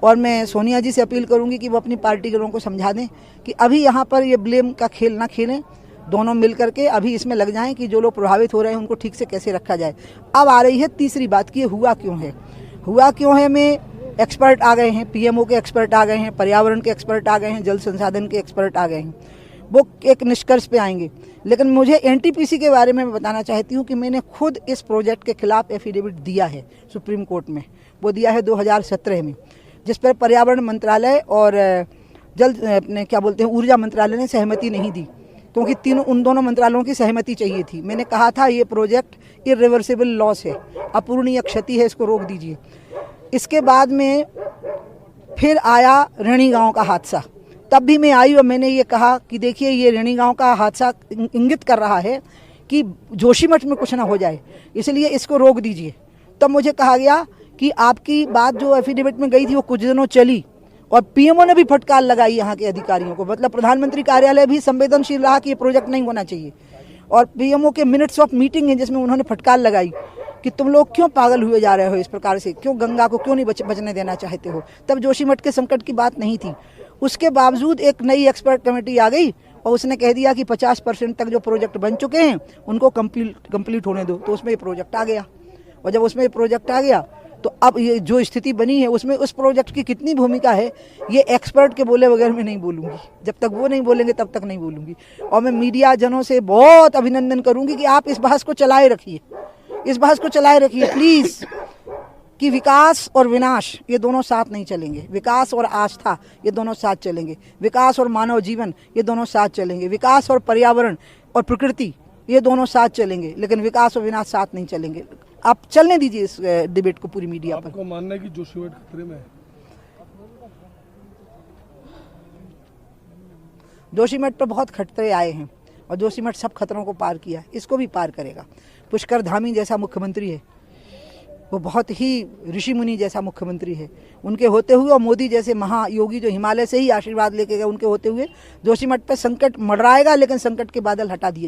और मैं सोनिया जी से अपील करूंगी कि वो अपनी पार्टी के लोगों को समझा दें कि अभी यहाँ पर ये ब्लेम का खेल ना खेलें, दोनों मिल करके अभी इसमें लग जाएं कि जो लोग प्रभावित हो रहे हैं उनको ठीक से कैसे रखा जाए। अब आ रही है तीसरी बात कि ये हुआ क्यों है में एक्सपर्ट आ गए हैं, पीएमओ के एक्सपर्ट आ गए हैं, पर्यावरण के एक्सपर्ट आ गए हैं, जल संसाधन के एक्सपर्ट आ गए हैं, वो एक निष्कर्ष पे आएंगे। लेकिन मुझे एनटीपीसी के बारे में बताना चाहती हूँ कि मैंने खुद इस प्रोजेक्ट के खिलाफ एफिडेविट दिया है सुप्रीम कोर्ट में, वो दिया है 2017 में, जिस पर पर्यावरण मंत्रालय और ऊर्जा मंत्रालय ने सहमति नहीं दी, क्योंकि उन दोनों मंत्रालयों की सहमति चाहिए थी। मैंने कहा था ये प्रोजेक्ट इर्रिवर्सिबल लॉस है, अपूरणीय क्षति है, इसको रोक दीजिए। इसके बाद में फिर आया ऋणी गांव का हादसा, तब भी मैं आई और मैंने ये कहा कि देखिए ये ऋणी गांव का हादसा इंगित कर रहा है कि जोशीमठ में कुछ ना हो जाए, इसलिए इसको रोक दीजिए। तब मुझे कहा गया कि आपकी बात जो एफिडेविट में गई थी वो कुछ दिनों चली, और पीएमओ ने भी फटकार लगाई यहाँ के अधिकारियों को, मतलब प्रधानमंत्री कार्यालय भी संवेदनशील रहा कि ये प्रोजेक्ट नहीं होना चाहिए। और पीएमओ के मिनट्स ऑफ मीटिंग है जिसमें उन्होंने फटकार लगाई कि तुम लोग क्यों पागल हुए जा रहे हो इस प्रकार से, क्यों गंगा को क्यों नहीं बचने देना चाहते हो। तब जोशीमठ के संकट की बात नहीं थी। उसके बावजूद एक नई एक्सपर्ट कमेटी आ गई और उसने कह दिया कि 50% तक जो प्रोजेक्ट बन चुके हैं उनको कंप्लीट होने दो, तो उसमें ये प्रोजेक्ट आ गया। और जब उसमें ये प्रोजेक्ट आ गया तो अब ये जो स्थिति बनी है उसमें उस प्रोजेक्ट की कितनी भूमिका है ये एक्सपर्ट के बोले बगैर मैं नहीं बोलूँगी, जब तक वो नहीं बोलेंगे तब तक नहीं बोलूँगी। और मैं मीडिया जनों से बहुत अभिनंदन करूँगी कि आप इस बहस को चलाए रखिए, इस बहस को चलाए रखिए प्लीज़, कि विकास और विनाश ये दोनों साथ नहीं चलेंगे, विकास और आस्था ये दोनों साथ चलेंगे, विकास और मानव जीवन ये दोनों साथ चलेंगे, विकास और पर्यावरण और प्रकृति ये दोनों साथ चलेंगे, लेकिन विकास और विनाश साथ नहीं चलेंगे। आप चलने दीजिए इस डिबेट को पूरी मीडिया पर। आपको मानना है कि जोशीमठ खतरे में है? जोशीमठ पर बहुत खतरे आए हैं और जोशीमठ सब खतरों को पार किया, इसको भी पार करेगा। पुष्कर धामी जैसा मुख्यमंत्री है, वो बहुत ही ऋषि मुनि जैसा मुख्यमंत्री है, उनके होते हुए, और मोदी जैसे महायोगी जो हिमालय से ही आशीर्वाद लेके गए, उनके होते हुए जोशीमठ पर संकट मंडराएगा, लेकिन संकट के बादल हटा दिए जाएंगे।